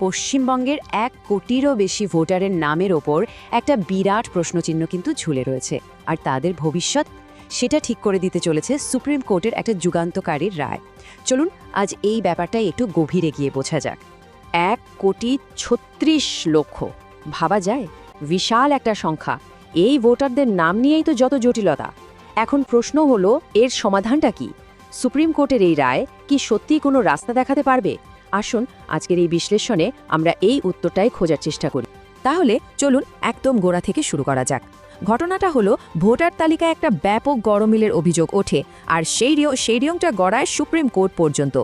পশ্চিমবঙ্গের ১ কোটিরও বেশি ভোটারের নামের ওপর একটা বিরাট প্রশ্নচিহ্ন কিন্তু ঝুলে রয়েছে। আর তাদের ভবিষ্যৎ সেটা ঠিক করে দিতে চলেছে সুপ্রিম কোর্টের একটা যুগান্তকারী রায়। চলুন আজ এই ব্যাপারটাই একটু গভীরে গিয়ে বোঝা যাক। ১,৩৬,০০,০০০ ভাবা যায়, বিশাল একটা সংখ্যা। এই ভোটারদের নাম নিয়েই তো যত জটিলতা। এখন প্রশ্ন হলো, এর সমাধানটা কি? সুপ্রিম কোর্টের এই রায় কি সত্যিই কোনো রাস্তা দেখাতে পারবে? আসুন আজকের এই বিশ্লেষণে আমরা এই উত্তরটাই খোঁজার চেষ্টা করি। তাহলে চলুন একদম গোড়া থেকে শুরু করা যাক। ঘটনাটা হলো, ভোটার তালিকায় একটা ব্যাপক গরমিলের অভিযোগ ওঠে, আর সেই রিয়ংটা গড়ায় সুপ্রিম কোর্ট পর্যন্ত।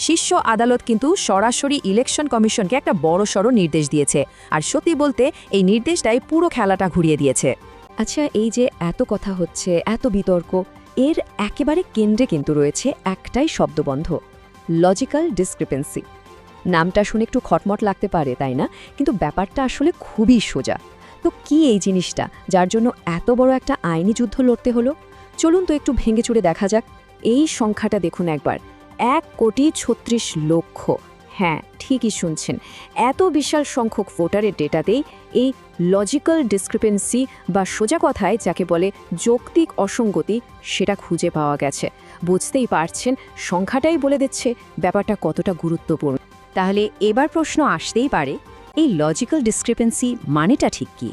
শীর্ষ আদালত কিন্তু সরাসরি ইলেকশন কমিশনকে একটা বড়সড় নির্দেশ দিয়েছে, আর সত্যি বলতে এই নির্দেশটাই পুরো খেলাটা ঘুরিয়ে দিয়েছে। আচ্ছা, এই যে এত কথা হচ্ছে, এত বিতর্ক, এর একেবারে কেন্দ্রে কিন্তু রয়েছে একটাই শব্দবন্ধ: লজিক্যাল ডিসক্রিপেন্সি। নামটা শুনে একটু খটমট লাগতে পারে, তাই না? কিন্তু ব্যাপারটা আসলে খুবই সোজা। তো কি এই জিনিসটা, যার জন্য এত বড় একটা আইনি যুদ্ধ লড়তে হলো? চলুন তো একটু ভেঙে চুরে দেখা যাক। এই সংখ্যাটা দেখুন একবার, ১,৩৬,০০,০০০। হ্যাঁ, ঠিকই শুনছেন, এত বিশাল সংখ্যক ভোটারের ডেটাতেই এই লজিক্যাল ডিসক্রিপেন্সি, বা সোজা কথায় যাকে বলে যৌক্তিক অসঙ্গতি, সেটা খুঁজে পাওয়া গেছে। বুঝতেই পারছেন, সংখ্যাটাই বলে দিচ্ছে ব্যাপারটা কতটা গুরুত্বপূর্ণ। তাহলে এবার প্রশ্ন আসতেই পারে, এই লজিক্যাল ডিসক্রিপেন্সি মানেটা ঠিক কি?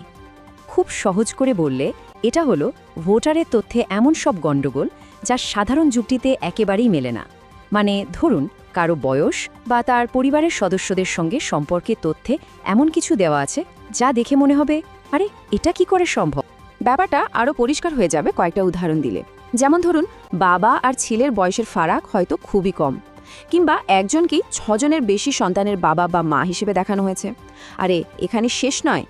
খুব সহজ করে বললে, এটা হলো ভোটারের তথ্যে এমন সব গণ্ডগোল যা সাধারণ যুক্তিতে একেবারেই মেলে না। মানে ধরুন, কারো বয়স বা তার পরিবারের সদস্যদের সঙ্গে সম্পর্কের তথ্যে এমন কিছু দেওয়া আছে যা দেখে মনে হবে, আরে এটা কি করে সম্ভব? ব্যাপারটা আরও পরিষ্কার হয়ে যাবে কয়েকটা উদাহরণ দিলে। যেমন ধরুন, বাবা আর ছেলের বয়সের ফারাক হয়তো খুবই কম, কিংবা একজনকেই ৬ জনের বেশি সন্তানের বাবা বা মা হিসেবে দেখানো হয়েছে। আরে এখানে শেষ নয়,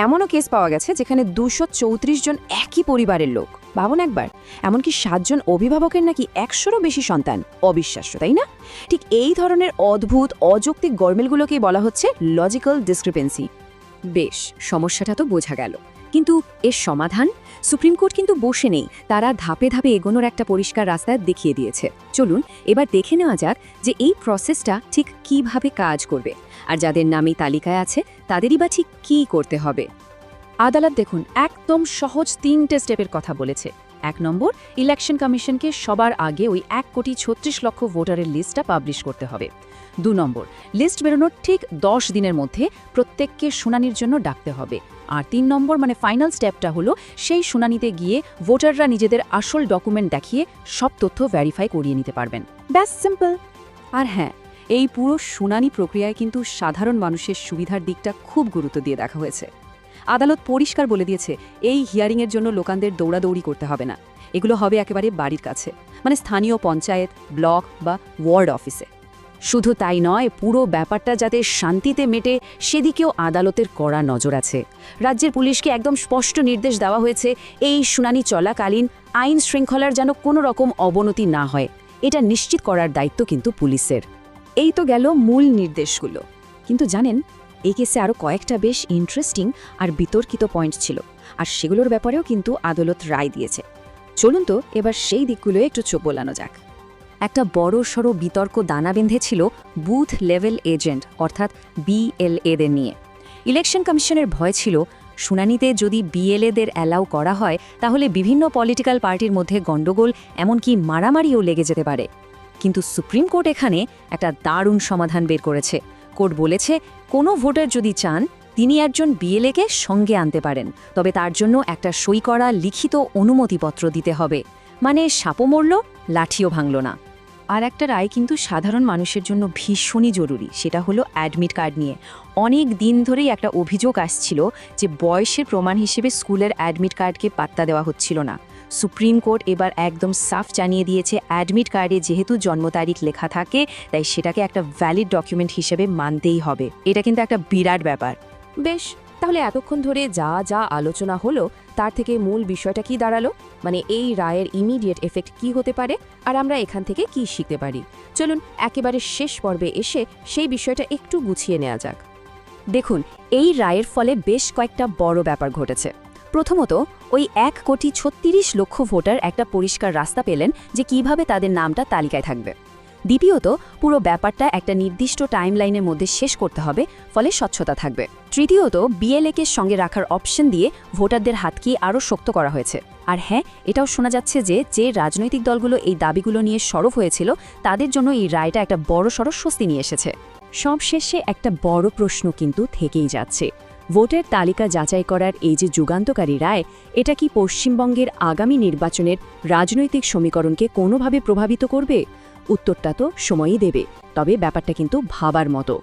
এমনও কেস পাওয়া গেছে যেখানে ২৩৪ জন একই পরিবারের লোক। ভাবুন একবার, এমনকি ৭ জন অভিভাবকের নাকি ১০০রও বেশি সন্তান। অবিশ্বাস্য, তাই না? ঠিক এই ধরনের অদ্ভুত অযৌক্তিক গরমিলগুলোকেই বলা হচ্ছে লজিক্যাল ডিসক্রিপেন্সি। বেশ, সমস্যাটা তো বোঝা গেল, কিন্তু এর সমাধান? সুপ্রিম কোর্ট কিন্তু বসে নেই, তারা ধাপে ধাপে এগোনোর একটা পরিষ্কার রাস্তা দেখিয়ে দিয়েছে। চলুন এবার দেখে নেওয়া যাক যে এই প্রসেসটা ঠিক কিভাবে কাজ করবে, আর যাদের নামই তালিকায় আছে তাদেরই বা ঠিক কী করতে হবে। আদালত দেখুন একদম সহজ ৩টে স্টেপের কথা বলেছে। ১ নম্বর, ইলেকশন কমিশনকে সবার আগে ওই ১,৩৬,০০,০০০ ভোটারের লিস্টটা পাবলিশ করতে হবে। ২ নম্বর, লিস্ট বেরোনোর ঠিক ১০ দিনের মধ্যে প্রত্যেককে শুনানির জন্য ডাকতে হবে। আর ৩ নম্বর মানে ফাইনাল স্টেপটা হলো, সেই শুনানিতে গিয়ে ভোটাররা নিজেদের আসল ডকুমেন্ট দেখিয়ে সব তথ্য ভেরিফাই করিয়ে নিতে পারবেন। ব্যাস, সিম্পল। আর হ্যাঁ, এই পুরো শুনানি প্রক্রিয়ায় কিন্তু সাধারণ মানুষের সুবিধার দিকটা খুব গুরুত্ব দিয়ে দেখা হয়েছে। আদালত পরিষ্কার বলে দিয়েছে, এই হিয়ারিংয়ের জন্য লোকানদের দৌড়াদৌড়ি করতে হবে না। এগুলো হবে একেবারে বাড়ির কাছে, মানে স্থানীয় পঞ্চায়েত, ব্লক বা ওয়ার্ড অফিসে। শুধু তাই নয়, পুরো ব্যাপারটা যাতে শান্তিতে মেটে সেদিকেও আদালতের কড়া নজর আছে। রাজ্যের পুলিশকে একদম স্পষ্ট নির্দেশ দেওয়া হয়েছে, এই শুনানি চলাকালীন আইন শৃঙ্খলার যেন কোনো রকম অবনতি না হয়, এটা নিশ্চিত করার দায়িত্ব কিন্তু পুলিশের। এই তো গেল মূল নির্দেশগুলো, কিন্তু জানেন, এই কেসে আরও কয়েকটা বেশ ইন্টারেস্টিং আর বিতর্কিত পয়েন্ট ছিল, আর সেগুলোর ব্যাপারেও কিন্তু আদালত রায় দিয়েছে। চলুন তো এবার সেই দিকগুলো একটু চোখ বোলানো যাক। একটা বড়সড় বিতর্ক দানা বেঁধেছিল বুথ লেভেল এজেন্ট অর্থাৎ বিএলএদের নিয়ে। ইলেকশন কমিশনের ভয় ছিল, শুনানিতে যদি বিএলএদের অ্যালাউ করা হয় তাহলে বিভিন্ন পলিটিক্যাল পার্টির মধ্যে গণ্ডগোল, এমনকি মারামারিও লেগে যেতে পারে। কিন্তু সুপ্রিম কোর্ট এখানে একটা দারুণ সমাধান বের করেছে। কোর্ট বলেছে, কোনো ভোটার যদি চান তিনি একজন বিএলএকে সঙ্গে আনতে পারেন, তবে তার জন্য একটা সই করা লিখিত অনুমতিপত্র দিতে হবে। মানে সাপও মরল, লাঠিও ভাঙল না। আর একটা রায় কিন্তু সাধারণ মানুষের জন্য ভীষণই জরুরি, সেটা হলো অ্যাডমিট কার্ড নিয়ে। অনেক দিন ধরেই একটা অভিযোগ আসছিল যে বয়সের প্রমাণ হিসেবে স্কুলের অ্যাডমিট কার্ডকে পাত্তা দেওয়া হচ্ছিল না। সুপ্রিম কোর্ট এবার একদম সাফ জানিয়ে দিয়েছে, অ্যাডমিট কার্ডে যেহেতু জন্ম তারিখ লেখা থাকে, তাই সেটাকে একটা ভ্যালিড ডকুমেন্ট হিসেবে মানতেই হবে। এটা কিন্তু একটা বিরাট ব্যাপার। বেশ, তাহলে এতক্ষণ ধরে যা যা আলোচনা হলো তার থেকে মূল বিষয়টা কি দাঁড়ালো, মানে এই রায়ের ইমিডিয়েট এফেক্ট কি হতে পারে, আর আমরা এখান থেকে কি শিখতে পারি? চলুন একেবারে শেষ পর্বে এসে সেই বিষয়টা একটু গুছিয়ে নেওয়া যাক। দেখুন, এই রায়ের ফলে বেশ কয়েকটা বড় ব্যাপার ঘটেছে। প্রথমত, ওই ১,৩৬,০০,০০০ ভোটার একটা পরিষ্কার রাস্তা পেলেন যে কিভাবে তাদের নামটা তালিকায় থাকবে। দ্বিতীয়ত, পুরো ব্যাপারটা একটা নির্দিষ্ট টাইমলাইনের মধ্যে শেষ করতে হবে, ফলে স্বচ্ছতা থাকবে। তৃতীয়ত, বিএলএকে সঙ্গে রাখার অপশন দিয়ে ভোটারদের হাতকে আরও শক্ত করা হয়েছে। আর হ্যাঁ, এটাও শোনা যাচ্ছে যে রাজনৈতিক দলগুলো এই দাবিগুলো নিয়ে সরব হয়েছিল, তাদের জন্য এই রায়টা একটা বড়সড় স্বস্তি নিয়ে এসেছে। সবশেষে একটা বড় প্রশ্ন কিন্তু থেকেই যাচ্ছে, ভোটের তালিকা যাচাই করার এই যে যুগান্তকারী রায়, এটা কি পশ্চিমবঙ্গের আগামী নির্বাচনের রাজনৈতিক সমীকরণকে কোনোভাবে প্রভাবিত করবে? উত্তরটা তো সময়ই দেবে, তবে ব্যাপারটা কিন্তু ভাবার মতো।